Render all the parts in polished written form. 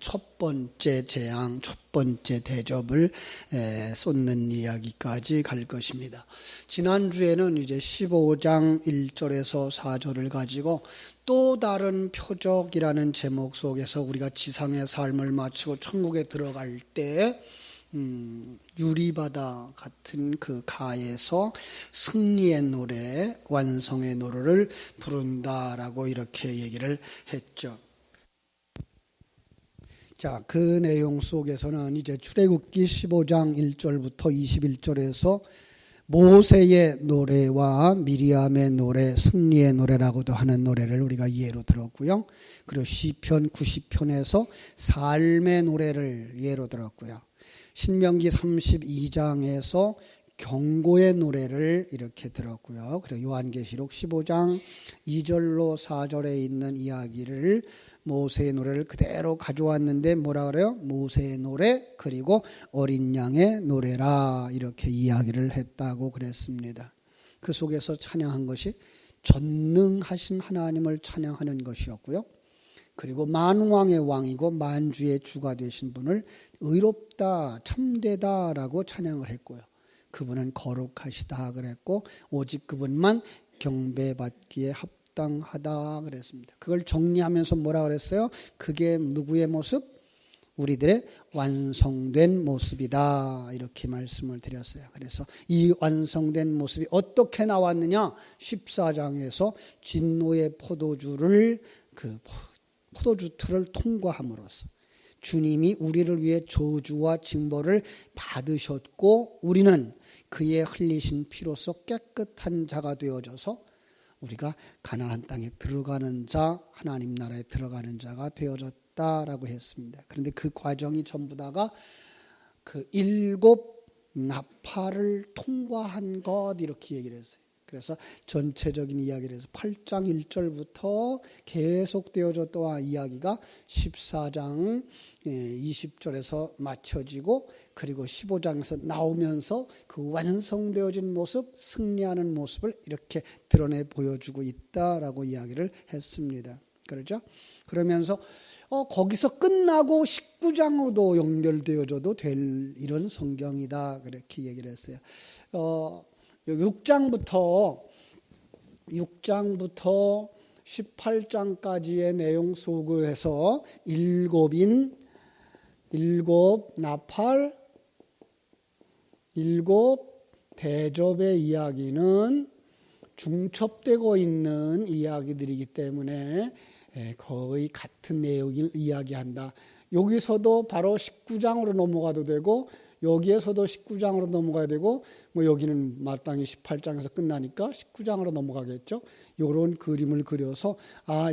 첫 번째 재앙, 첫 번째 대접을 쏟는 이야기까지 갈 것입니다. 지난주에는 이제 15장 1절에서 4절을 가지고 또 다른 표적이라는 제목 속에서 우리가 지상의 삶을 마치고 천국에 들어갈 때 유리바다 같은 그 가에서 승리의 노래, 완성의 노래를 부른다라고 이렇게 얘기를 했죠. 자, 그 내용 속에서는 이제 출애굽기 15장 1절부터 21절에서 모세의 노래와 미리암의 노래, 승리의 노래라고도 하는 노래를 우리가 예로 들었고요. 그리고 시편 90편에서 삶의 노래를 예로 들었고요. 신명기 32장에서 경고의 노래를 이렇게 들었고요. 그리고 요한계시록 15장 2절로 4절에 있는 이야기를 모세의 노래를 그대로 가져왔는데 뭐라 그래요? 모세의 노래 그리고 어린 양의 노래라 이렇게 이야기를 했다고 그랬습니다. 그 속에서 찬양한 것이 전능하신 하나님을 찬양하는 것이었고요. 그리고 만왕의 왕이고 만주의 주가 되신 분을 의롭다 참되다라고 찬양을 했고요. 그분은 거룩하시다 그랬고 오직 그분만 경배받기에 합당하다 그랬습니다. 그걸 정리하면서 뭐라 그랬어요? 그게 누구의 모습? 우리들의 완성된 모습이다 이렇게 말씀을 드렸어요. 그래서 이 완성된 모습이 어떻게 나왔느냐? 14장에서 진노의 포도주를 포도주 틀을 통과함으로써 주님이 우리를 위해 저주와 징벌을 받으셨고 우리는 그의 흘리신 피로써 깨끗한 자가 되어져서 우리가 가나안 땅에 들어가는 자, 하나님 나라에 들어가는 자가 되어졌다라고 했습니다. 그런데 그 과정이 전부 다가 그 7 나팔을 통과한 것 이렇게 얘기를 했어요. 그래서 전체적인 이야기를 해서 8장 1절부터 계속 되어졌던 이야기가 14장 20절에서 맞춰지고 그리고 15장에서 나오면서 그 완성되어진 모습, 승리하는 모습을 이렇게 드러내 보여주고 있다라고 이야기를 했습니다. 그렇죠? 그러면서 거기서 끝나고 19장으로도 연결되어져도 될 이런 성경이다 그렇게 얘기를 했어요. 6장부터 18장까지의 내용 속에서 7 나팔, 7 대접의 이야기는 중첩되고 있는 이야기들이기 때문에 거의 같은 내용을 이야기한다. 여기서도 바로 19장으로 넘어가도 되고 여기에서도 19장으로 넘어가야 되고 뭐 여기는 마땅히 18장에서 끝나니까 19장으로 넘어가겠죠. 이런 그림을 그려서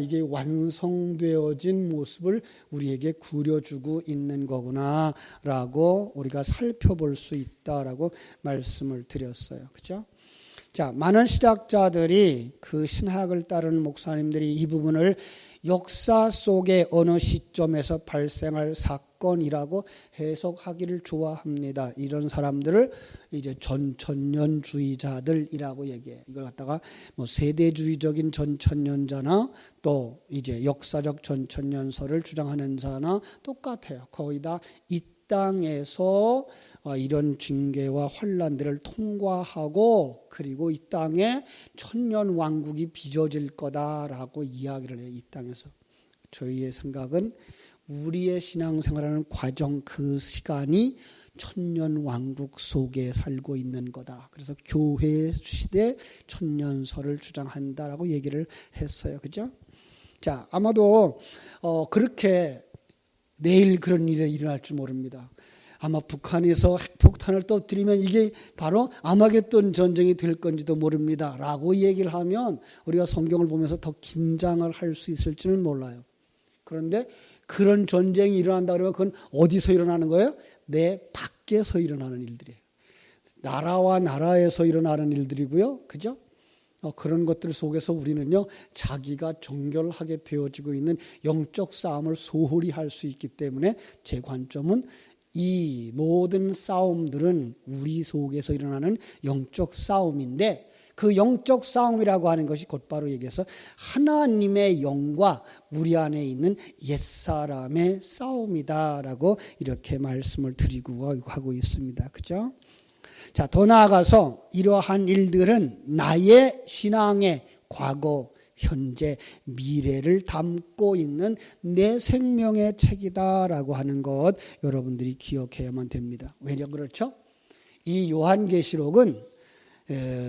이게 완성되어진 모습을 우리에게 그려주고 있는 거구나라고 우리가 살펴볼 수 있다라고 말씀을 드렸어요. 그렇죠? 자, 많은 신학자들이 그 신학을 따르는 목사님들이 이 부분을 역사 속의 어느 시점에서 발생할 사건이라고 해석하기를 좋아합니다. 이런 사람들을 이제 전천년주의자들이라고 얘기해요. 이걸 갖다가 뭐 세대주의적인 전천년자나 또 이제 역사적 전천년설을 주장하는 자나 똑같아요. 거의 다 이 땅에서 이런 징계와 환난들을 통과하고 그리고 이 땅에 천년 왕국이 빚어질 거다라고 이야기를 해요. 이 땅에서. 저희의 생각은 우리의 신앙생활하는 과정 그 시간이 천년 왕국 속에 살고 있는 거다. 그래서 교회 시대 천년설을 주장한다라고 얘기를 했어요. 그죠? 자, 아마도 그렇게 내일 그런 일이 일어날 줄 모릅니다. 아마 북한에서 핵폭탄을 터뜨리면 이게 바로 아마겟돈 전쟁이 될 건지도 모릅니다. 라고 얘기를 하면 우리가 성경을 보면서 더 긴장을 할 수 있을지는 몰라요. 그런데 그런 전쟁이 일어난다 그러면 그건 어디서 일어나는 거예요? 내 밖에서 일어나는 일들이에요. 나라와 나라에서 일어나는 일들이고요. 그죠? 그런 것들 속에서 우리는요, 자기가 정결하게 되어지고 있는 영적 싸움을 소홀히 할 수 있기 때문에 제 관점은 이 모든 싸움들은 우리 속에서 일어나는 영적 싸움인데 그 영적 싸움이라고 하는 것이 곧바로 얘기해서 하나님의 영과 우리 안에 있는 옛사람의 싸움이다라고 이렇게 말씀을 드리고 하고 있습니다. 그죠? 자, 더 나아가서 이러한 일들은 나의 신앙의 과거, 현재, 미래를 담고 있는 내 생명의 책이다라고 하는 것 여러분들이 기억해야만 됩니다. 왜냐 그렇죠? 이 요한계시록은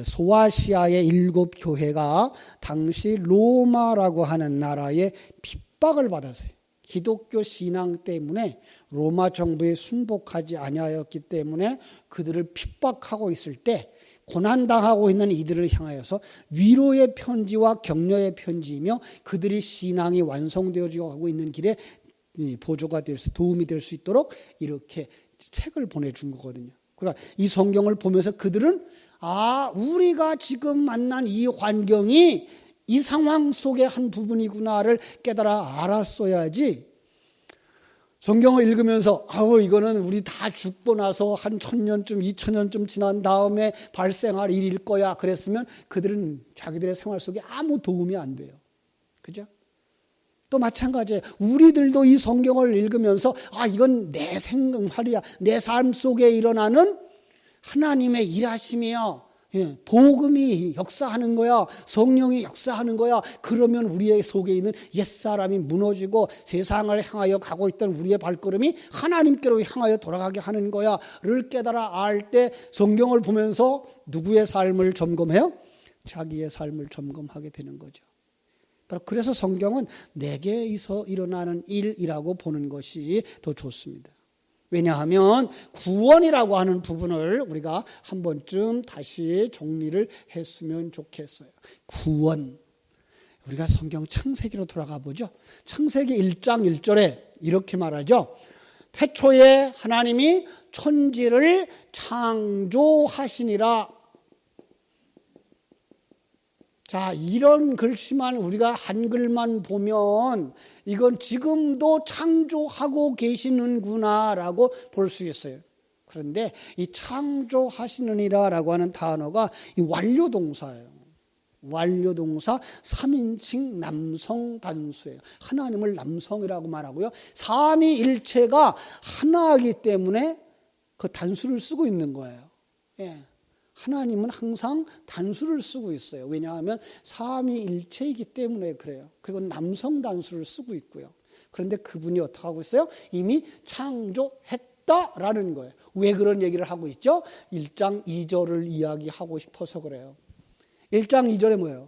소아시아의 7 교회가 당시 로마라고 하는 나라의 핍박을 받았어요. 기독교 신앙 때문에 로마 정부에 순복하지 아니하였기 때문에 그들을 핍박하고 있을 때 고난당하고 있는 이들을 향하여서 위로의 편지와 격려의 편지이며 그들이 신앙이 완성되어지고 가고 있는 길에 보조가 될 수, 도움이 될 수 있도록 이렇게 책을 보내준 거거든요. 그러니까 이 성경을 보면서 그들은 우리가 지금 만난 이 환경이 이 상황 속의 한 부분이구나를 깨달아 알았어야지 성경을 읽으면서 이거는 우리 다 죽고 나서 한 1000년쯤 2000년쯤 지난 다음에 발생할 일일 거야 그랬으면 그들은 자기들의 생활 속에 아무 도움이 안 돼요. 그죠? 또 마찬가지예요. 우리들도 이 성경을 읽으면서 이건 내 생활이야. 내 삶 속에 일어나는 하나님의 일하심이요. 복음이 역사하는 거야. 성령이 역사하는 거야. 그러면 우리의 속에 있는 옛사람이 무너지고 세상을 향하여 가고 있던 우리의 발걸음이 하나님께로 향하여 돌아가게 하는 거야를 깨달아 알 때 성경을 보면서 누구의 삶을 점검해요? 자기의 삶을 점검하게 되는 거죠. 바로 그래서 성경은 내게서 일어나는 일이라고 보는 것이 더 좋습니다. 왜냐하면 구원이라고 하는 부분을 우리가 한 번쯤 다시 정리를 했으면 좋겠어요. 구원. 우리가 성경 창세기로 돌아가 보죠. 창세기 1장 1절에 이렇게 말하죠. 태초에 하나님이 천지를 창조하시니라. 자, 이런 글씨만 우리가 한글만 보면 이건 지금도 창조하고 계시는구나라고 볼 수 있어요. 그런데 이 창조하시느니라라고 하는 단어가 이 완료동사예요. 완료동사 3인칭 남성 단수예요. 하나님을 남성이라고 말하고요. 삼위일체가 하나이기 때문에 그 단수를 쓰고 있는 거예요. 하나님은 항상 단수를 쓰고 있어요. 왜냐하면 삼위일체이기 때문에 그래요. 그리고 남성 단수를 쓰고 있고요. 그런데 그분이 어떻게 하고 있어요? 이미 창조했다라는 거예요. 왜 그런 얘기를 하고 있죠? 1장 2절을 이야기하고 싶어서 그래요. 1장 2절에 뭐예요?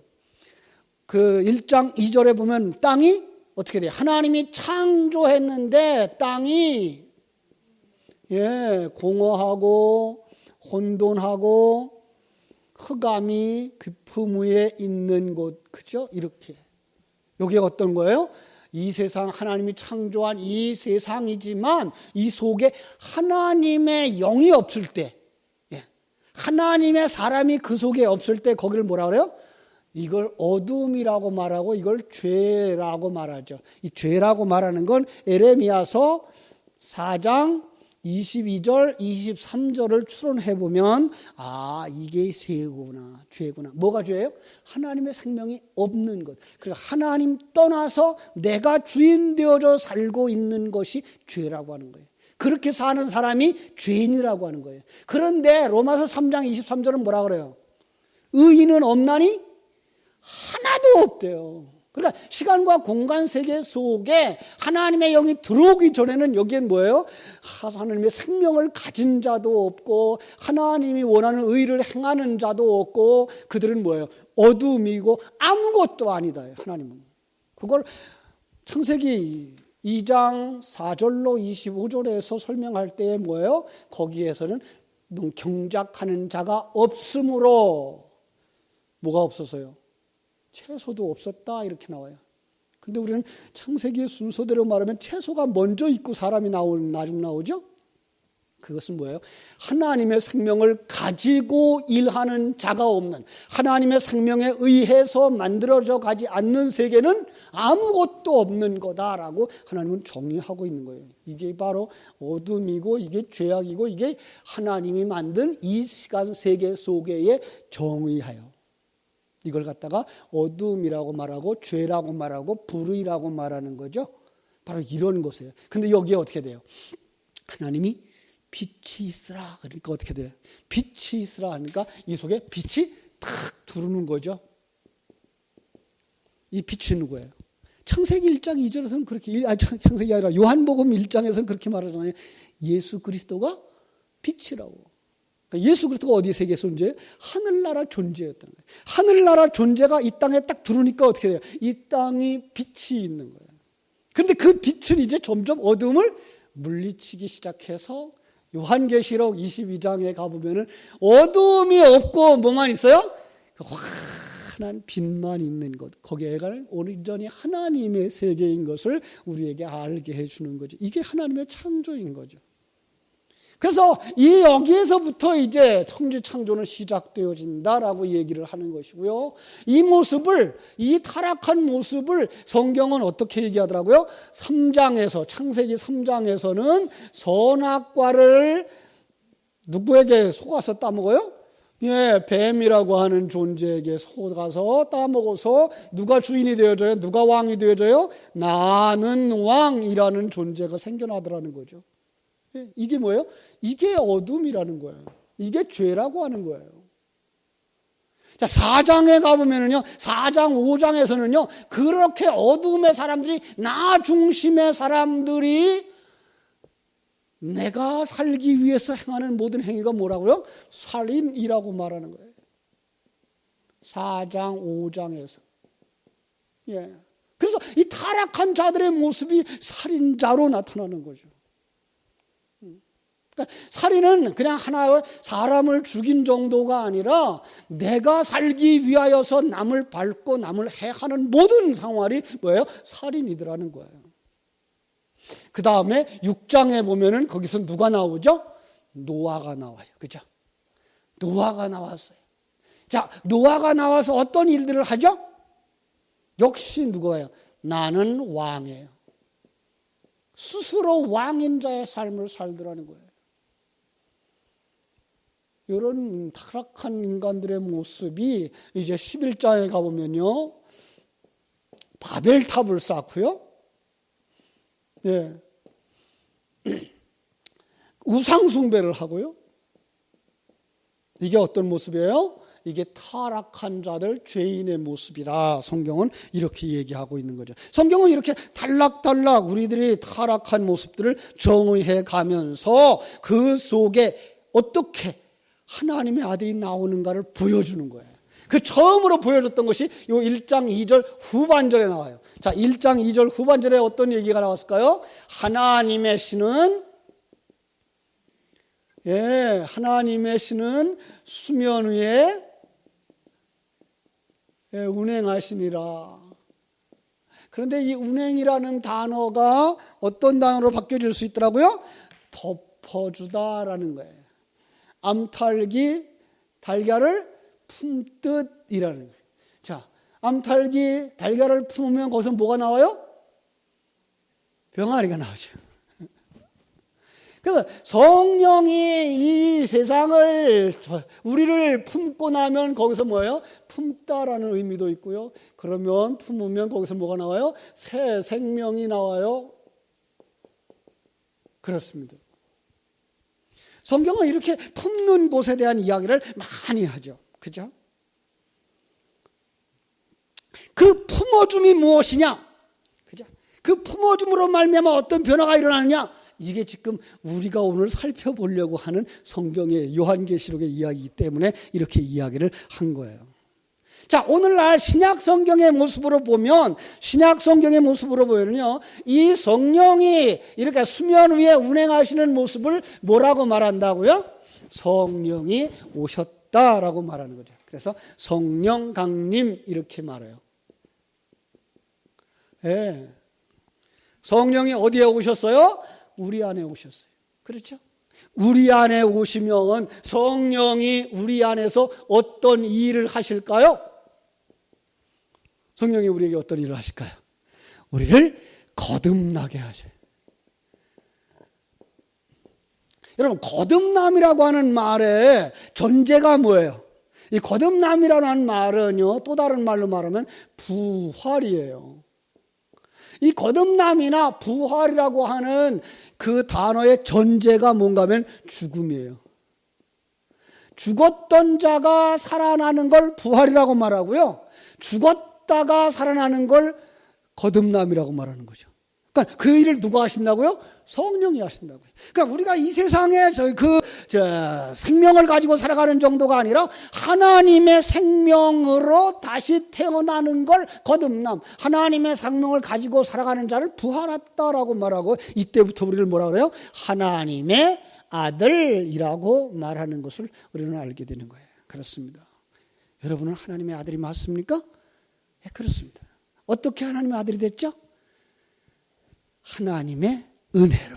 그 1장 2절에 보면 땅이 어떻게 돼요? 하나님이 창조했는데 땅이 공허하고 혼돈하고 흑암이 깊음 위에 있는 곳, 그죠? 이렇게. 여기 어떤 거예요? 이 세상, 하나님이 창조한 이 세상이지만 이 속에 하나님의 영이 없을 때, 하나님의 사람이 그 속에 없을 때 거기를 뭐라 그래요? 이걸 어둠이라고 말하고 이걸 죄라고 말하죠. 이 죄라고 말하는 건 에레미야서 4장 22절, 23절을 추론해보면 이게 죄구나. 뭐가 죄예요? 하나님의 생명이 없는 것. 그러니까 하나님 떠나서 내가 주인 되어져 살고 있는 것이 죄라고 하는 거예요. 그렇게 사는 사람이 죄인이라고 하는 거예요. 그런데 로마서 3장 23절은 뭐라 그래요? 의인은 없나니? 하나도 없대요. 그러니까 시간과 공간 세계 속에 하나님의 영이 들어오기 전에는 여기엔 뭐예요? 하나님의 생명을 가진 자도 없고 하나님이 원하는 의를 행하는 자도 없고 그들은 뭐예요? 어둠이고 아무것도 아니다. 하나님은. 그걸 창세기 2장 4절로 25절에서 설명할 때 뭐예요? 거기에서는 경작하는 자가 없으므로 뭐가 없어서요? 채소도 없었다 이렇게 나와요. 그런데 우리는 창세기의 순서대로 말하면 채소가 먼저 있고 사람이 나중 나오죠. 그것은 뭐예요? 하나님의 생명을 가지고 일하는 자가 없는, 하나님의 생명에 의해서 만들어져 가지 않는 세계는 아무것도 없는 거다라고 하나님은 정의하고 있는 거예요. 이게 바로 어둠이고 이게 죄악이고 이게 하나님이 만든 이 시간 세계 속에의 정의하여 이걸 갖다가 어둠이라고 말하고 죄라고 말하고 불의라고 말하는 거죠. 바로 이런 것이에요. 근데 여기에 어떻게 돼요? 하나님이 빛이 있으라 그러니까 어떻게 돼요? 빛이 있으라 하니까 이 속에 빛이 탁 들어오는 거죠. 이 빛이 누구예요? 창세기 1장 2절에서는 그렇게, 창세기 아니라 요한복음 1장에서는 그렇게 말하잖아요. 예수 그리스도가 빛이라고. 그러니까 예수 그리스도가 어디 세계에 존재해요? 하늘나라 존재였다는 거예요. 하늘나라 존재가 이 땅에 딱 들어오니까 어떻게 돼요? 이 땅이 빛이 있는 거예요. 그런데 그 빛은 이제 점점 어둠을 물리치기 시작해서 요한계시록 22장에 가보면은 어둠이 없고 뭐만 있어요? 환한 빛만 있는 것. 거기에가 온전히 하나님의 세계인 것을 우리에게 알게 해주는 거죠. 이게 하나님의 창조인 거죠. 그래서 이 여기에서부터 이제 천지 창조는 시작되어진다라고 얘기를 하는 것이고요. 이 모습을, 이 타락한 모습을 성경은 어떻게 얘기하더라고요? 3장에서, 창세기 3장에서는 선악과를 누구에게 속아서 따먹어요? 예, 뱀이라고 하는 존재에게 속아서 따먹어서 누가 주인이 되어져요? 누가 왕이 되어져요? 나는 왕이라는 존재가 생겨나더라는 거죠. 이게 뭐예요? 이게 어둠이라는 거예요. 이게 죄라고 하는 거예요. 자, 4장에 가보면은요, 4장, 5장에서는요, 그렇게 어둠의 사람들이, 나 중심의 사람들이 내가 살기 위해서 행하는 모든 행위가 뭐라고요? 살인이라고 말하는 거예요. 4장, 5장에서. 예. 그래서 이 타락한 자들의 모습이 살인자로 나타나는 거죠. 그러니까 살인은 그냥 하나의 사람을 죽인 정도가 아니라 내가 살기 위하여서 남을 밟고 남을 해하는 모든 상황이 뭐예요? 살인이더라는 거예요. 그 다음에 6장에 보면은 거기서 누가 나오죠? 노아가 나와요. 그죠? 노아가 나왔어요. 자, 노아가 나와서 어떤 일들을 하죠? 역시 누구예요? 나는 왕이에요. 스스로 왕인 자의 삶을 살더라는 거예요. 이런 타락한 인간들의 모습이 이제 11장에 가보면요. 바벨탑을 쌓고요. 예. 우상숭배를 하고요. 이게 어떤 모습이에요? 이게 타락한 자들, 죄인의 모습이라 성경은 이렇게 얘기하고 있는 거죠. 성경은 이렇게 단락단락 우리들이 타락한 모습들을 정의해 가면서 그 속에 어떻게 하나님의 아들이 나오는가를 보여주는 거예요. 그 처음으로 보여줬던 것이 요 1장 2절 후반절에 나와요. 자, 1장 2절 후반절에 어떤 얘기가 나왔을까요? 하나님의 신은 하나님의 신은 수면 위에 운행하시니라. 그런데 이 운행이라는 단어가 어떤 단어로 바뀌어질 수 있더라고요? 덮어주다라는 거예요. 암탉이 달걀을 품듯이라는 거예요. 자, 암탉이 달걀을 품으면 거기서 뭐가 나와요? 병아리가 나오죠. 그래서 성령이 이 세상을, 우리를 품고 나면 거기서 뭐예요? 품다라는 의미도 있고요. 그러면 품으면 거기서 뭐가 나와요? 새 생명이 나와요. 그렇습니다. 성경은 이렇게 품는 곳에 대한 이야기를 많이 하죠. 그죠? 그 품어줌이 무엇이냐? 그죠? 그 품어줌으로 말미암아 어떤 변화가 일어나느냐? 이게 지금 우리가 오늘 살펴보려고 하는 성경의 요한계시록의 이야기이기 때문에 이렇게 이야기를 한 거예요. 자, 오늘날 신약 성경의 모습으로 보면요, 이 성령이 이렇게 수면 위에 운행하시는 모습을 뭐라고 말한다고요? 성령이 오셨다라고 말하는 거죠. 그래서 성령 강림 이렇게 말해요. 예. 성령이 어디에 오셨어요? 우리 안에 오셨어요. 그렇죠? 우리 안에 오시면 성령이 우리 안에서 어떤 일을 하실까요? 성령이 우리에게 어떤 일을 하실까요? 우리를 거듭나게 하셔요. 여러분, 거듭남이라고 하는 말의 전제가 뭐예요? 이 거듭남이라는 말은요, 또 다른 말로 말하면 부활이에요. 이 거듭남이나 부활이라고 하는 그 단어의 전제가 뭔가 하면 죽음이에요. 죽었던 자가 살아나는 걸 부활이라고 말하고요, 죽었다가 살아나는 걸 거듭남이라고 말하는 거죠. 그러니까 그 일을 누가 하신다고요? 성령이 하신다고요. 그러니까 우리가 이 세상에 생명을 가지고 살아가는 정도가 아니라 하나님의 생명으로 다시 태어나는 걸 거듭남, 하나님의 생명을 가지고 살아가는 자를 부활했다라고 말하고, 이때부터 우리를 뭐라 그래요? 하나님의 아들이라고 말하는 것을 우리는 알게 되는 거예요. 그렇습니다. 여러분은 하나님의 아들이 맞습니까? 네, 그렇습니다. 어떻게 하나님의 아들이 됐죠? 하나님의 은혜로,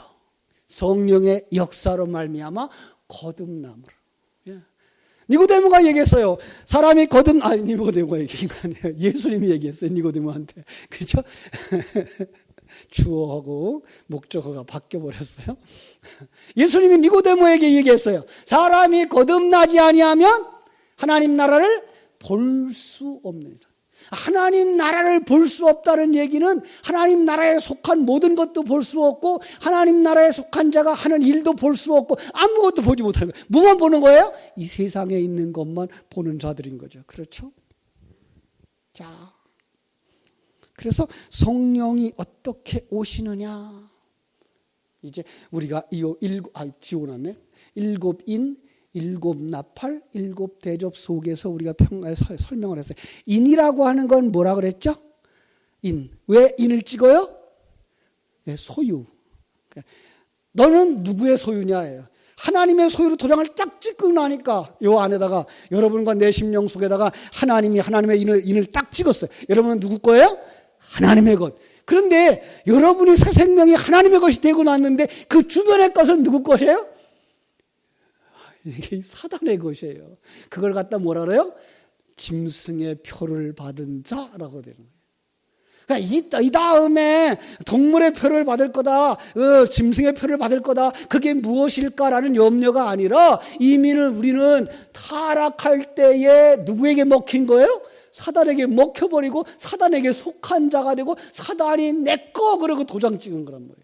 성령의 역사로 말미암아 거듭남으로. 예. 니고데모가 얘기했어요. 사람이 니고데모가 얘기한 거 아니에요. 예수님이 얘기했어요. 니고데모한테. 그렇죠? 주어하고 목적어가 바뀌어버렸어요. 예수님이 니고데모에게 얘기했어요. 사람이 거듭나지 아니하면 하나님 나라를 볼 수 없느니라. 하나님 나라를 볼 수 없다는 얘기는 하나님 나라에 속한 모든 것도 볼 수 없고, 하나님 나라에 속한 자가 하는 일도 볼 수 없고, 아무것도 보지 못하는 거예요. 뭐만 보는 거예요? 이 세상에 있는 것만 보는 자들인 거죠. 그렇죠? 자, 그래서 성령이 어떻게 오시느냐, 이제 우리가 지워놨네. 일곱 인, 일곱 나팔, 일곱 대접 속에서 우리가 설명을 했어요. 인이라고 하는 건 뭐라 그랬죠? 인. 왜 인을 찍어요? 네, 소유. 너는 누구의 소유냐예요. 하나님의 소유로 도장을 쫙 찍고 나니까 요 안에다가 여러분과 내 심령 속에다가 하나님의 인을 딱 찍었어요. 여러분은 누구 거예요? 하나님의 것. 그런데 여러분이 새 생명이 하나님의 것이 되고 났는데 그 주변의 것은 누구 것이에요? 이게 사단의 것이에요. 그걸 갖다 뭐라 그래요? 짐승의 표를 받은 자라고 되는 거예요. 그러니까 이 다음에 동물의 표를 받을 거다, 짐승의 표를 받을 거다, 그게 무엇일까라는 염려가 아니라 이미는 우리는 타락할 때에 누구에게 먹힌 거예요? 사단에게 먹혀버리고 사단에게 속한 자가 되고, 사단이 내 거 그러고 도장 찍은 거란 말이에요.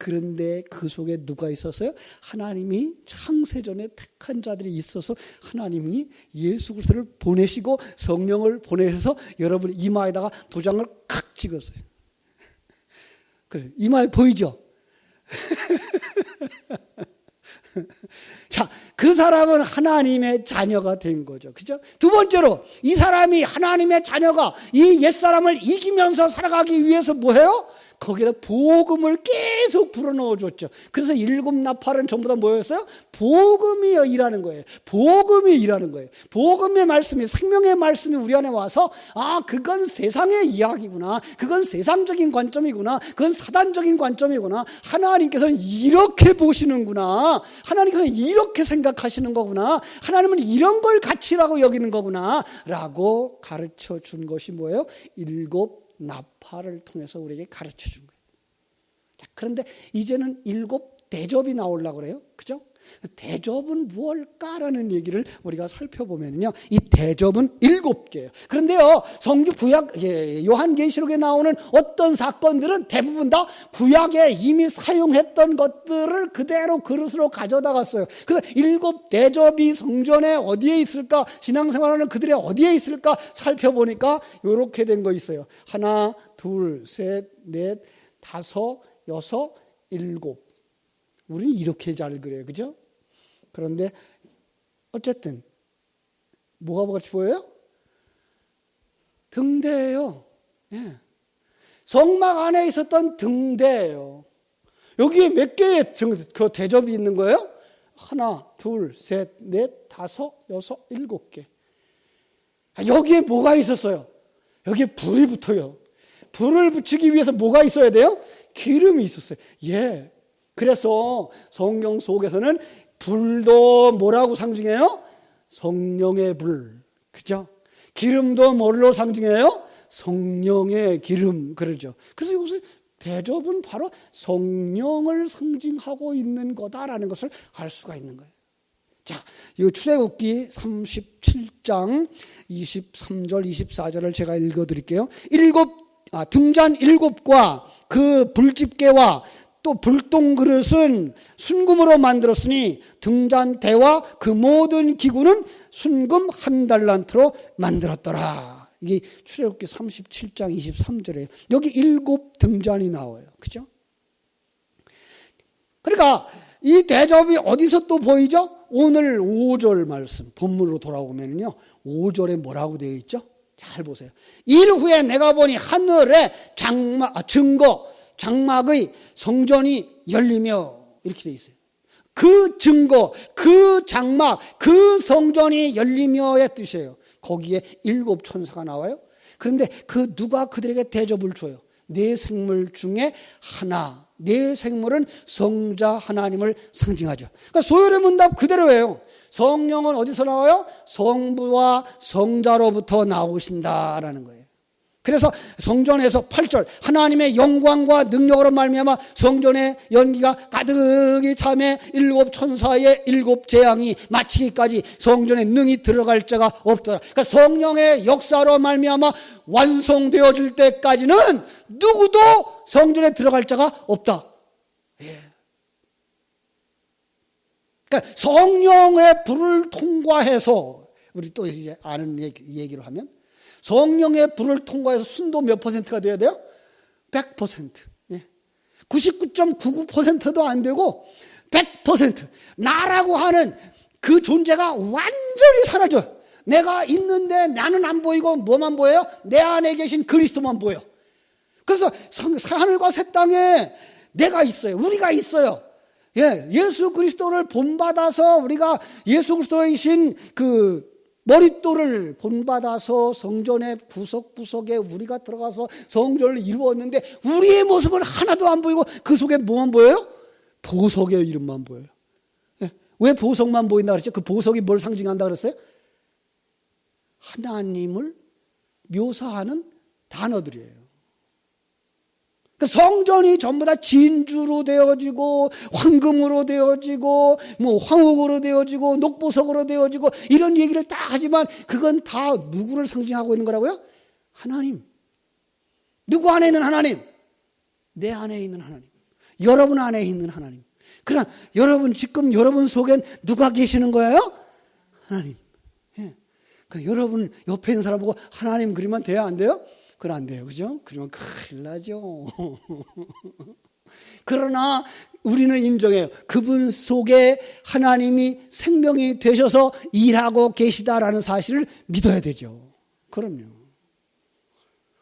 그런데 그 속에 누가 있었어요? 하나님이 창세전에 택한 자들이 있어서 하나님이 예수 그리스도를 보내시고 성령을 보내셔서 여러분 이마에다가 도장을 칵 찍었어요. 그래, 이마에 보이죠? 자, 그 사람은 하나님의 자녀가 된 거죠. 그죠? 두 번째로, 이 사람이 하나님의 자녀가 이 옛사람을 이기면서 살아가기 위해서 뭐 해요? 거기에다 복음을 계속 불어넣어 줬죠. 그래서 일곱 나팔은 전부 다 뭐였어요? 복음이 일하는 거예요. 복음이 일하는 거예요. 복음의 말씀이, 생명의 말씀이 우리 안에 와서, 그건 세상의 이야기구나, 그건 세상적인 관점이구나, 그건 사단적인 관점이구나, 하나님께서는 이렇게 보시는구나, 하나님께서는 이렇게 생각하시는 거구나, 하나님은 이런 걸 가치라고 여기는 거구나 라고 가르쳐 준 것이 뭐예요? 일곱 나팔을 통해서 우리에게 가르쳐 준 거예요. 자, 그런데 이제는 일곱 대접이 나오려고 그래요. 그죠? 대접은 무엇일까라는 얘기를 우리가 살펴보면요, 이 대접은 7개예요. 그런데요, 성경 구약 요한계시록에 나오는 어떤 사건들은 대부분 다 구약에 이미 사용했던 것들을 그대로 그릇으로 가져다 갔어요. 그래서 7 대접이 성전에 어디에 있을까, 신앙생활하는 그들이 어디에 있을까 살펴보니까 이렇게 된 거 있어요. 하나, 둘, 셋, 넷, 다섯, 여섯, 일곱. 우리는 이렇게 잘 그래요. 그죠? 그런데 어쨌든 뭐가 같이 보여요? 등대예요. 예. 성막 안에 있었던 등대예요. 여기에 몇 개의 그 대접이 있는 거예요? 하나, 둘, 셋, 넷, 다섯, 여섯, 7개. 여기에 뭐가 있었어요? 여기에 불이 붙어요. 불을 붙이기 위해서 뭐가 있어야 돼요? 기름이 있었어요. 예. 그래서 성경 속에서는 불도 뭐라고 상징해요? 성령의 불. 그죠? 기름도 뭘로 상징해요? 성령의 기름. 그러죠. 그래서 이것을 대접은 바로 성령을 상징하고 있는 거다라는 것을 알 수가 있는 거예요. 자, 이 출애굽기 37장 23절, 24절을 제가 읽어드릴게요. 등잔 7과 그 불집게와 또 불똥 그릇은 순금으로 만들었으니 등잔대와 그 모든 기구는 순금 1달란트로 만들었더라. 이게 출애굽기 37장 23절이에요. 여기 7등잔이 나와요. 그죠? 그러니까 이 대접이 어디서 또 보이죠? 오늘 5절 말씀 본문으로 돌아오면요 5절에 뭐라고 되어 있죠? 잘 보세요. 일 후에 내가 보니 하늘에 장막의 성전이 열리며 이렇게 되어 있어요. 그 증거, 그 장막, 그 성전이 열리며의 뜻이에요. 거기에 7 천사가 나와요. 그런데 그 누가 그들에게 대접을 줘요? 네 생물 중에 하나. 네 생물은 성자 하나님을 상징하죠. 그러니까 소요의 문답 그대로예요. 성령은 어디서 나와요? 성부와 성자로부터 나오신다라는 거예요. 그래서 성전에서 8절 하나님의 영광과 능력으로 말미암아 성전의 연기가 가득히 차매 7 천사의 7 재앙이 마치기까지 성전에 능히 들어갈 자가 없더라. 그러니까 성령의 역사로 말미암아 완성되어질 때까지는 누구도 성전에 들어갈 자가 없다. 예. 그러니까 성령의 불을 통과해서 우리 또 이제 아는 얘기로 하면 성령의 불을 통과해서 순도 몇 %가 돼야 돼요? 100%. 예. 99.99%도 안 되고 100%. 나라고 하는 그 존재가 완전히 사라져요. 내가 있는데 나는 안 보이고 뭐만 보여요? 내 안에 계신 그리스도만 보여. 그래서 하늘과 새 땅에 내가 있어요. 우리가 있어요. 예, 예수 그리스도를 본받아서 우리가 예수 그리스도이신 그 머릿돌을 본받아서 성전의 구석구석에 우리가 들어가서 성전을 이루었는데 우리의 모습은 하나도 안 보이고 그 속에 뭐만 보여요? 보석의 이름만 보여요. 예, 왜 보석만 보인다 그랬죠? 그 보석이 뭘 상징한다 그랬어요? 하나님을 묘사하는 단어들이에요. 성전이 전부 다 진주로 되어지고 황금으로 되어지고 뭐 황옥으로 되어지고 녹보석으로 되어지고 이런 얘기를 다 하지만 그건 다 누구를 상징하고 있는 거라고요? 하나님. 누구 안에 있는 하나님? 내 안에 있는 하나님. 여러분 안에 있는 하나님. 그러나 여러분 지금 여러분 속엔 누가 계시는 거예요? 하나님. 예. 그러니까 여러분 옆에 있는 사람 보고 하나님 그리면 돼요? 안 돼요? 그건 안 돼요. 그죠? 그러면 큰일 나죠. 그러나 우리는 인정해요. 그분 속에 하나님이 생명이 되셔서 일하고 계시다라는 사실을 믿어야 되죠. 그럼요.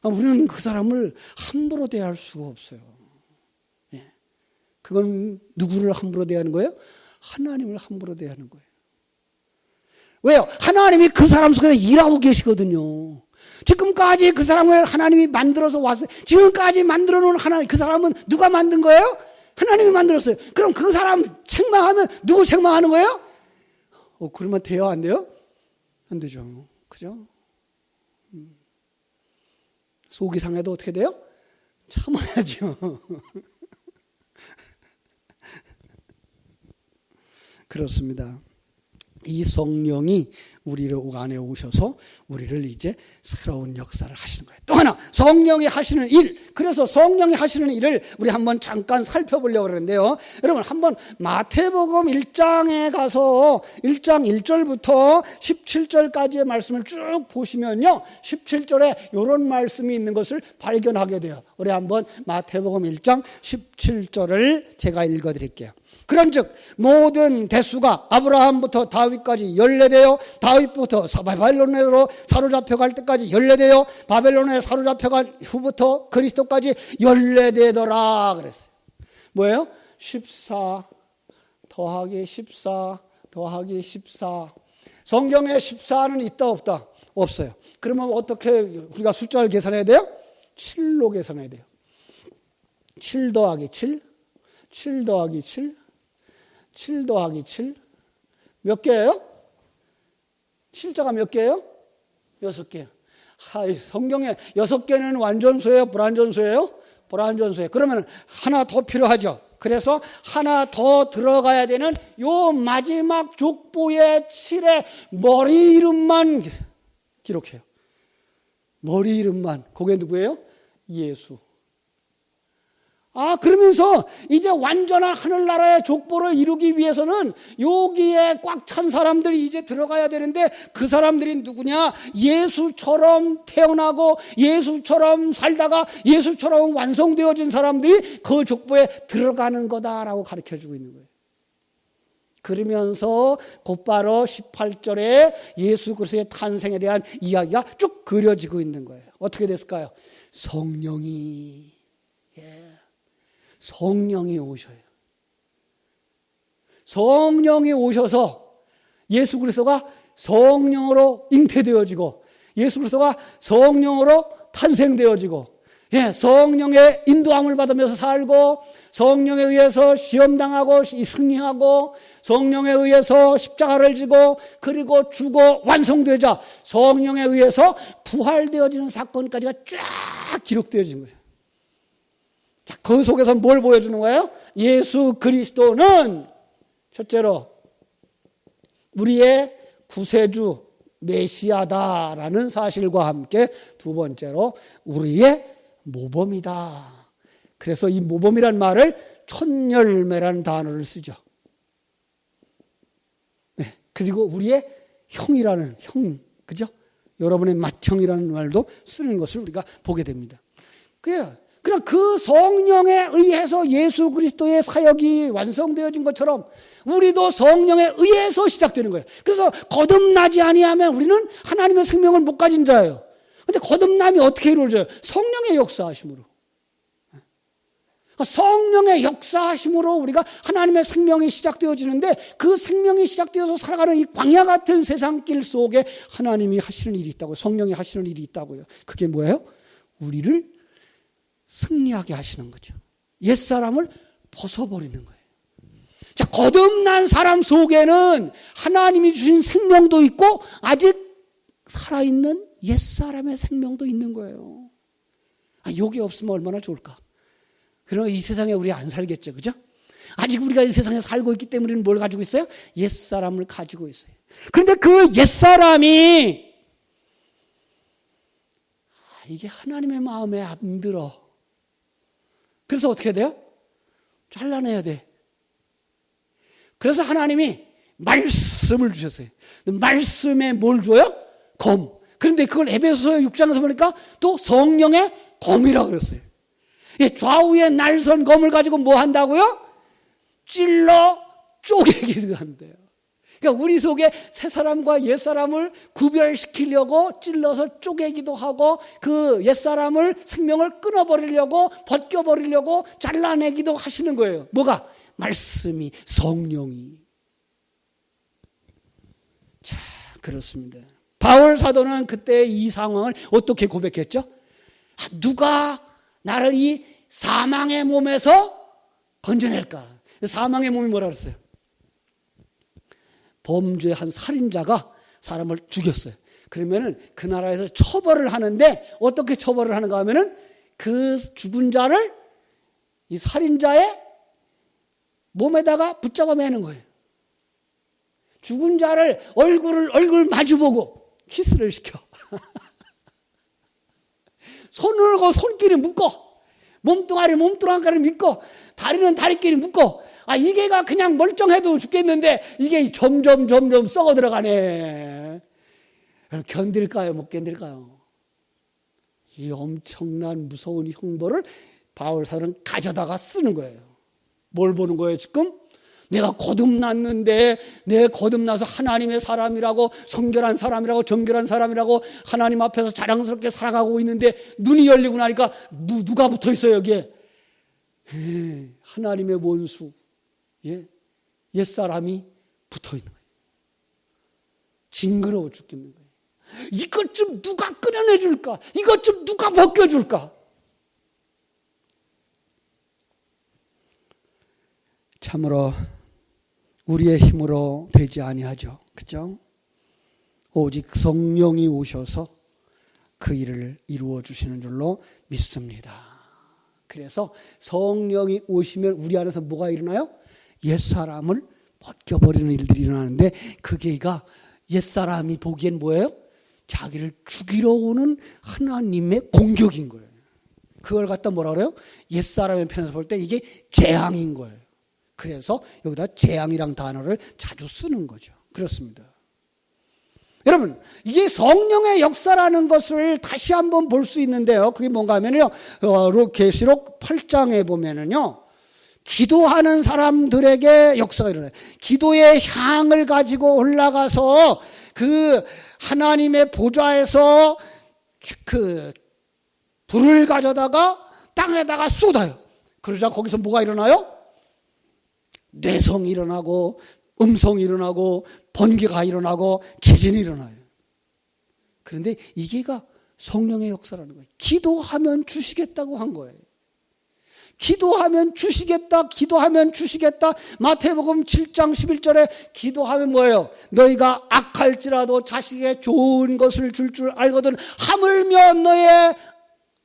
우리는 그 사람을 함부로 대할 수가 없어요. 예. 그건 누구를 함부로 대하는 거예요? 하나님을 함부로 대하는 거예요. 왜요? 하나님이 그 사람 속에서 일하고 계시거든요. 지금까지 그 사람을 하나님이 만들어서 왔어요. 지금까지 만들어 놓은 하나님, 그 사람은 누가 만든 거예요? 하나님이 만들었어요. 그럼 그 사람 책망하면 누구 책망하는 거예요? 그러면 돼요? 안 돼요? 안 되죠. 그죠? 속이 상해도 어떻게 돼요? 참아야죠. 그렇습니다. 이 성령이 우리 안에 오셔서 우리를 이제 새로운 역사를 하시는 거예요. 또 하나 성령이 하시는 일. 그래서 성령이 하시는 일을 우리 한번 잠깐 살펴보려고 그러는데요. 여러분 한번 마태복음 1장에 가서 1장 1절부터 17절까지의 말씀을 쭉 보시면요. 17절에 이런 말씀이 있는 것을 발견하게 돼요. 우리 한번 마태복음 1장 17절을 제가 읽어드릴게요. 그런즉 모든 대수가 아브라함부터 다윗까지 연례되어 다윗부터 바벨론으로 사로잡혀갈 때까지 연례되어 바벨론에 사로잡혀간 후부터 그리스도까지 연례되더라 그랬어요. 뭐예요? 14 더하기 14 더하기 14. 성경에 14는 있다 없다? 없어요. 그러면 어떻게 우리가 숫자를 계산해야 돼요? 7로 계산해야 돼요. 7 더하기 7 7 더하기 7 7 더하기 7 몇 개예요? 실자가 몇 개예요? 6개요. 성경에 6개는 완전수예요? 불완전수예요? 불완전수예요. 그러면 하나 더 필요하죠. 그래서 하나 더 들어가야 되는 요 마지막 족보의 7의 머리 이름만 기록해요. 머리 이름만. 그게 누구예요? 예수. 그러면서 이제 완전한 하늘나라의 족보를 이루기 위해서는 여기에 꽉 찬 사람들이 이제 들어가야 되는데 그 사람들이 누구냐? 예수처럼 태어나고 예수처럼 살다가 예수처럼 완성되어진 사람들이 그 족보에 들어가는 거다라고 가르쳐주고 있는 거예요. 그러면서 곧바로 18절에 예수 그리스도의 탄생에 대한 이야기가 쭉 그려지고 있는 거예요. 어떻게 됐을까요? 성령이 오셔요. 성령이 오셔서 예수 그리스도가 성령으로 잉태되어지고 예수 그리스도가 성령으로 탄생되어지고 성령의 인도함을 받으면서 살고 성령에 의해서 시험당하고 승리하고 성령에 의해서 십자가를 지고 그리고 죽어 완성되자 성령에 의해서 부활되어지는 사건까지가 쫙 기록되어진 거예요. 자, 그 속에서 뭘 보여주는 거예요? 예수 그리스도는 첫째로 우리의 구세주 메시아다라는 사실과 함께 두 번째로 우리의 모범이다. 그래서 이 모범이란 말을 첫열매라는 단어를 쓰죠. 그리고 우리의 형이라는 그죠? 여러분의 맏형이라는 말도 쓰는 것을 우리가 보게 됩니다. 그럼 그 성령에 의해서 예수 그리스도의 사역이 완성되어진 것처럼 우리도 성령에 의해서 시작되는 거예요. 그래서 거듭나지 아니하면 우리는 하나님의 생명을 못 가진 자예요. 그런데 거듭남이 어떻게 이루어져요? 성령의 역사하심으로. 성령의 역사하심으로 우리가 하나님의 생명이 시작되어지는데 그 생명이 시작되어서 살아가는 이 광야 같은 세상길 속에 하나님이 하시는 일이 있다고요. 성령이 하시는 일이 있다고요. 그게 뭐예요? 우리를 승리하게 하시는 거죠. 옛사람을 벗어버리는 거예요. 자, 거듭난 사람 속에는 하나님이 주신 생명도 있고 아직 살아있는 옛사람의 생명도 있는 거예요. 요게 없으면 얼마나 좋을까? 그럼 이 세상에 우리 안 살겠죠. 그죠? 아직 우리가 이 세상에 살고 있기 때문에 우리는 뭘 가지고 있어요? 옛사람을 가지고 있어요. 그런데 그 옛사람이 이게 하나님의 마음에 안 들어. 그래서 어떻게 돼요? 잘라내야 돼. 그래서 하나님이 말씀을 주셨어요. 말씀에 뭘 줘요? 검. 그런데 그걸 에베소서 6장에서 보니까 또 성령의 검이라고 그랬어요. 좌우에 날선 검을 가지고 뭐 한다고요? 찔러 쪼개기도 한대요. 그러니까 우리 속에 새 사람과 옛 사람을 구별시키려고 찔러서 쪼개기도 하고 그 옛 사람을 생명을 끊어버리려고 벗겨버리려고 잘라내기도 하시는 거예요. 뭐가? 말씀이, 성령이. 자, 그렇습니다. 바울 사도는 그때 이 상황을 어떻게 고백했죠? 누가 나를 이 사망의 몸에서 건져낼까? 사망의 몸이 뭐라 그랬어요? 범죄한 살인자가 사람을 죽였어요. 그러면은 그 나라에서 처벌을 하는데 어떻게 처벌을 하는가 하면은 그 죽은 자를 이 살인자의 몸에다가 붙잡아 매는 거예요. 죽은 자를 얼굴 마주보고 키스를 시켜. 손을 손끼리 묶어. 몸뚱아리 묶어. 다리는 다리끼리 묶어. 이게가 그냥 멀쩡해도 죽겠는데 이게 점점 썩어 들어가네. 견딜까요? 못 견딜까요? 이 엄청난 무서운 형벌을 바울 사도는 가져다가 쓰는 거예요. 뭘 보는 거예요 지금? 내가 거듭났는데 내 거듭나서 하나님의 사람이라고 성결한 사람이라고 정결한 사람이라고 하나님 앞에서 자랑스럽게 살아가고 있는데 눈이 열리고 나니까 누가 붙어 있어요 여기에? 하나님의 원수 옛사람이 붙어 있는 거예요. 징그러워 죽겠는 거예요. 이것 좀 누가 끊어내 줄까? 이것 좀 누가 벗겨줄까? 참으로 우리의 힘으로 되지 아니하죠. 그죠? 오직 성령이 오셔서 그 일을 이루어 주시는 줄로 믿습니다. 그래서 성령이 오시면 우리 안에서 뭐가 일어나요? 옛사람을 벗겨버리는 일들이 일어나는데 그게가 옛사람이 보기엔 뭐예요? 자기를 죽이러 오는 하나님의 공격인 거예요. 그걸 갖다 뭐라 그래요? 옛사람의 편에서 볼 때 이게 재앙인 거예요. 그래서 여기다 재앙이란 단어를 자주 쓰는 거죠. 그렇습니다. 여러분, 이게 성령의 역사라는 것을 다시 한번 볼 수 있는데요. 그게 뭔가 하면요. 계시록 8장에 보면은요. 기도하는 사람들에게 역사가 일어나요. 기도의 향을 가지고 올라가서 그 하나님의 보좌에서 그 불을 가져다가 땅에다가 쏟아요. 그러자 거기서 뭐가 일어나요? 뇌성이 일어나고 음성이 일어나고 번개가 일어나고 지진이 일어나요. 그런데 이게가 성령의 역사라는 거예요. 기도하면 주시겠다고 한 거예요. 기도하면 주시겠다, 기도하면 주시겠다. 마태복음 7장 11절에 기도하면 뭐예요? 너희가 악할지라도 자식에게 좋은 것을 줄 줄 알거든 하물며 너의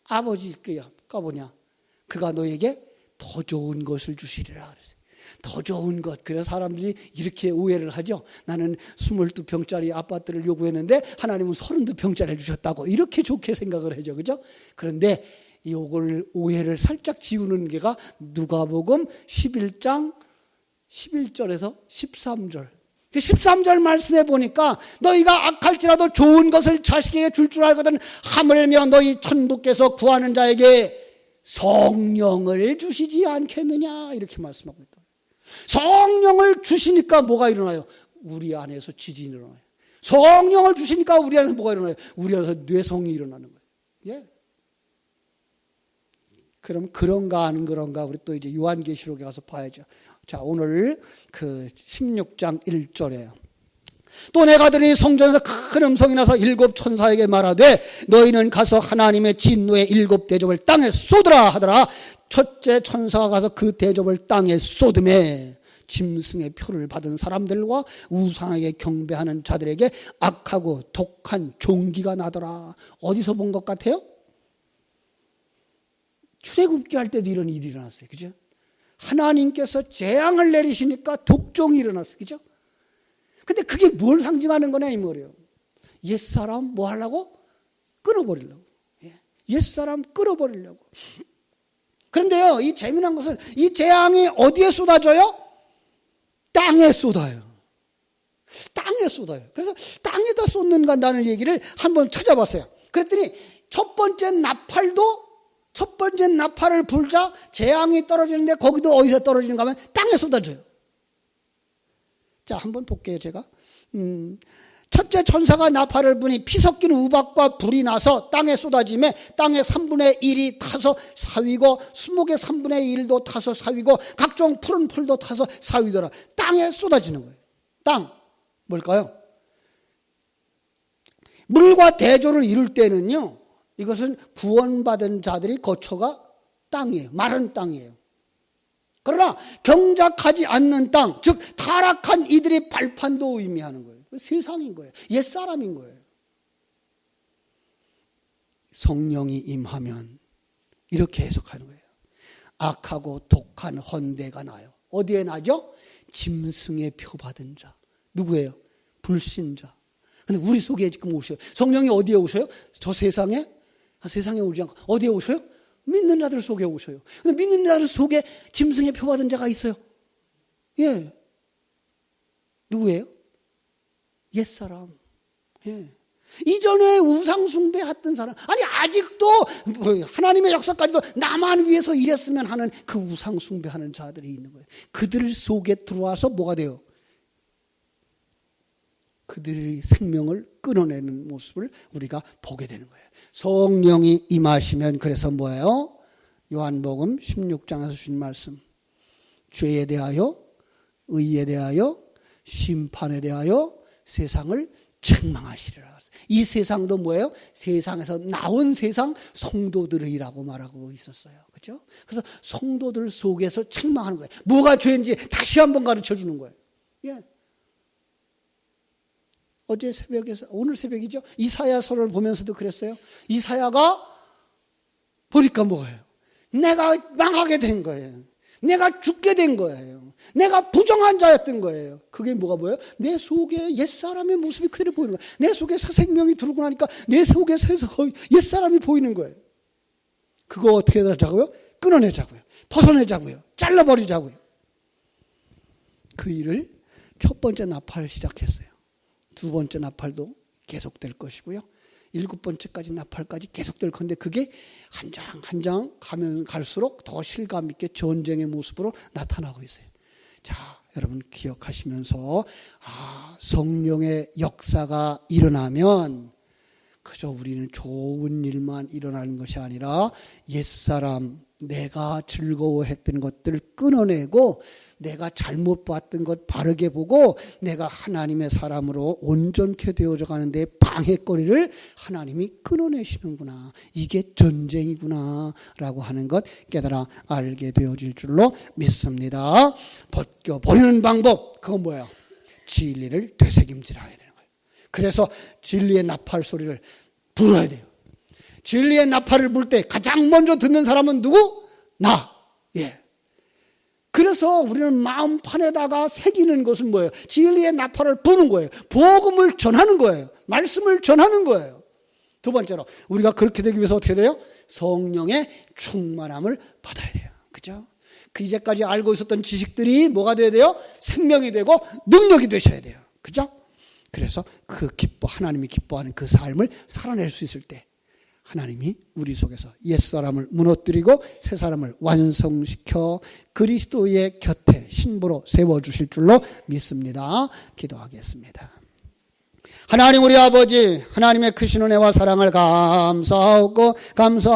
아버지께야 까보냐 그가 너에게 더 좋은 것을 주시리라 그랬어요. 더 좋은 것. 그래서 사람들이 이렇게 오해를 하죠. 나는 22평짜리 아파트를 요구했는데 하나님은 32평짜리 해주셨다고 이렇게 좋게 생각을 하죠. 그죠? 그런데 이걸 오해를 살짝 지우는 게가 누가복음 11장 11절에서 13절. 13절 말씀해 보니까 너희가 악할지라도 좋은 것을 자식에게 줄 줄 알거든 하물며 너희 천부께서 구하는 자에게 성령을 주시지 않겠느냐 이렇게 말씀하고 있다. 성령을 주시니까 뭐가 일어나요? 우리 안에서 지진이 일어나요. 성령을 주시니까 우리 안에서 뭐가 일어나요? 우리 안에서 뇌성이 일어나는 거예요. 예. 그럼 그런가 안 그런가 우리 또 이제 요한계시록에 가서 봐야죠. 자, 오늘 그 16장 1절에요. 또 내가 들으니 성전에서 큰 음성이 나서 7 천사에게 말하되 너희는 가서 하나님의 진노의 7 대접을 땅에 쏟으라 하더라. 첫째 천사가 가서 그 대접을 땅에 쏟음에 짐승의 표를 받은 사람들과 우상에게 경배하는 자들에게 악하고 독한 종기가 나더라. 어디서 본 것 같아요? 출애굽기 할 때도 이런 일이 일어났어요. 그죠? 하나님께서 재앙을 내리시니까 독종이 일어났어요. 그죠? 근데 그게 뭘 상징하는 거냐 이 말이에요. 옛사람 뭐 하려고? 끊어버리려고. 옛사람 끊어버리려고. 그런데요, 이 재미난 것은 이 재앙이 어디에 쏟아져요? 땅에 쏟아요. 땅에 쏟아요. 그래서 땅에다 쏟는다는 얘기를 한번 찾아봤어요. 그랬더니 첫 번째 나팔을 불자 재앙이 떨어지는데 거기도 어디서 떨어지는가 하면 땅에 쏟아져요. 자, 한번 볼게요, 제가. 첫째 천사가 나팔을 부니 피 섞인 우박과 불이 나서 땅에 쏟아지며 땅의 3분의 1이 타서 사위고 수목의 3분의 1도 타서 사위고 각종 푸른 풀도 타서 사위더라. 땅에 쏟아지는 거예요. 땅. 뭘까요? 물과 대조를 이룰 때는요. 이것은 구원받은 자들이 거처가 땅이에요. 마른 땅이에요. 그러나 경작하지 않는 땅, 즉 타락한 이들의 발판도 의미하는 거예요. 세상인 거예요. 옛사람인 거예요. 성령이 임하면 이렇게 해석하는 거예요. 악하고 독한 헌대가 나요. 어디에 나죠? 짐승의 표 받은 자. 누구예요? 불신자. 근데 우리 속에 지금 오셔요. 성령이 어디에 오셔요? 저 세상에? 세상에 오지 않고 어디에 오셔요? 믿는 자들 속에 오셔요. 근데 믿는 자들 속에 짐승의 표 받은 자가 있어요. 예. 누구예요? 옛사람. 예. 이전에 우상숭배했던 사람. 아니, 아직도 하나님의 역사까지도 나만 위해서 이랬으면 하는 그 우상숭배하는 자들이 있는 거예요. 그들 속에 들어와서 뭐가 돼요? 그들의 생명을 끊어내는 모습을 우리가 보게 되는 거예요. 성령이 임하시면 그래서 뭐예요? 요한복음 16장에서 주신 말씀. 죄에 대하여, 의에 대하여, 심판에 대하여 세상을 책망하시리라. 이 세상도 뭐예요? 세상에서 나온 세상 성도들이라고 말하고 있었어요. 그렇죠? 그래서 성도들 속에서 책망하는 거예요. 뭐가 죄인지 다시 한번 가르쳐 주는 거예요. 예. 어제 새벽에서, 오늘 새벽이죠. 이사야서를 보면서도 그랬어요. 이사야가 보니까 뭐예요? 내가 망하게 된 거예요. 내가 죽게 된 거예요. 내가 부정한 자였던 거예요. 그게 뭐가 보여요? 내 속에 옛사람의 모습이 그대로 보이는 거예요. 내 속에 새 생명이 들어오고 나니까 내 속에 옛사람이 보이는 거예요. 그거 어떻게 하자고요? 끊어내자고요. 벗어내자고요. 잘라버리자고요. 그 일을 첫 번째 나팔 시작했어요. 두 번째 나팔도 계속될 것이고요. 7번째까지 나팔까지 계속될 건데 그게 한 장 한 장 가면 갈수록 더 실감 있게 전쟁의 모습으로 나타나고 있어요. 자, 여러분 기억하시면서 성령의 역사가 일어나면 그저 우리는 좋은 일만 일어나는 것이 아니라 옛사람, 내가 즐거워했던 것들을 끊어내고 내가 잘못 봤던 것 바르게 보고 내가 하나님의 사람으로 온전케 되어져 가는데 방해거리를 하나님이 끊어내시는구나. 이게 전쟁이구나 라고 하는 것 깨달아 알게 되어질 줄로 믿습니다. 벗겨버리는 방법, 그건 뭐예요? 진리를 되새김질해야 되는 거예요. 그래서 진리의 나팔 소리를 불어야 돼요. 진리의 나팔을 불 때 가장 먼저 듣는 사람은 누구? 나. 예. 그래서 우리는 마음판에다가 새기는 것은 뭐예요? 진리의 나팔을 부는 거예요. 복음을 전하는 거예요. 말씀을 전하는 거예요. 두 번째로 우리가 그렇게 되기 위해서 어떻게 돼요? 성령의 충만함을 받아야 돼요. 그죠? 그 이제까지 알고 있었던 지식들이 뭐가 돼야 돼요? 생명이 되고 능력이 되셔야 돼요. 그죠? 그래서 하나님이 기뻐하는 그 삶을 살아낼 수 있을 때 하나님이 우리 속에서 옛사람을 무너뜨리고 새사람을 완성시켜 그리스도의 곁에 신부로 세워주실 줄로 믿습니다. 기도하겠습니다. 하나님 우리 아버지, 하나님의 크신 은혜와 사랑을 감사하고 감사합니다.